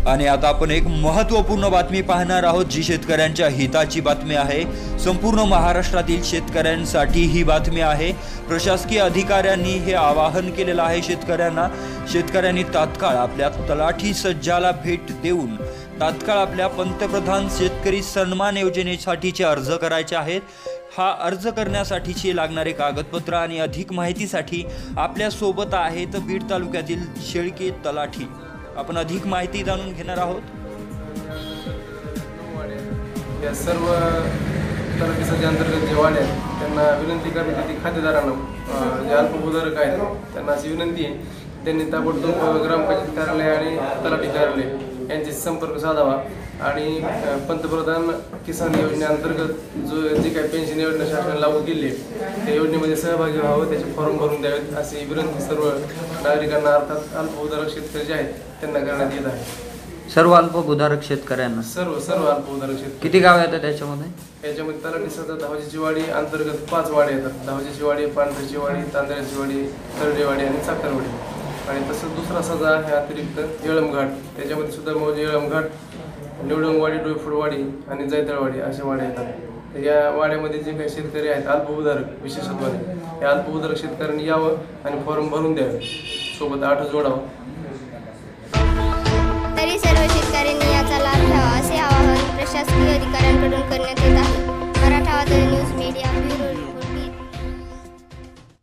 आणि आता आपण एक महत्त्वपूर्ण बातमी पाहणार आहोत, जी शेतकऱ्यांच्या हिताची बातमी आहे। संपूर्ण महाराष्ट्रातील शेतकऱ्यांसाठी ही बातमी आहे। प्रशासकीय अधिकाऱ्यांनी हे आवाहन केलेलं आहे शेतकऱ्यांनी तात्काळ आपल्या तलाठी सज्जाला भेट देऊन तात्काळ आपल्या पंतप्रधान शेतकरी सन्मान योजनेसाठीचे अर्ज करायचे आहेत। हा अर्ज करण्यासाठीचे लागणारे कागदपत्र आणि अधिक माहितीसाठी आपल्या सोबत आहेत बीड तालुक्यातील शेळके तलाठी। आपण अधिक माहिती जाणून घेणार आहोत। या सर्व तलाठीच्या अंतर्गत जे वाड्या आहेत त्यांना विनंती करण्यात येते, खातेदारांना जे अल्पभूधारक आहेत त्यांना अशी विनंती आहे, त्यांनी ताबडतोब ग्रामपंचायत कार्यालय आणि तलाठी कार्यालय यांचे संपर्क साधावा आणि पंतप्रधान किसान योजनेअंतर्गत जी काही पेन्शन योजना शासनाने लागू केली आहे त्या योजनेमध्ये सहभागी व्हावं, त्याचे फॉर्म भरून द्यावेत अशी विनंती सर्व नागरिकांना अर्थात अल्पभूधारक शेतकरी जे आहेत त्यांना करण्यात येत आहे। सर्व अल्पभूधारक शेतकऱ्यांना सर्व अल्पभूधारक शेतकरी किती गाव येतात त्याच्यामध्ये? तलाठी सध्या धावजीची वाडी अंतर्गत 5 वाडे येतात। धावजीची वाडी, पांढरीची वाडी, तांदळ्याची वाडी, तरडेवाडी आणि साखरवाडी। आणि तसंच दुसरा सजा आहे अतिरिक्त येळमघाट, त्याच्यामध्ये सुद्धा मग येळमघाट, निवडंगवाडी, डोईफुडवाडी आणि जैतळवाडी अशा वाड्या येतात। या वाड्यामध्ये जे काही शेतकरी आहेत अल्पभूधारक विशेषत्वाने, या अल्पभूधारक शेतकऱ्यांनी यावं आणि फॉर्म भरून द्यावे, सोबत 8 जोडावं। तरी सर्व शेतकऱ्यांनी याचा लाभ घ्यावा असे आवाहन प्रशासकीय अधिकाऱ्यांकडून करण्यात येत आहे।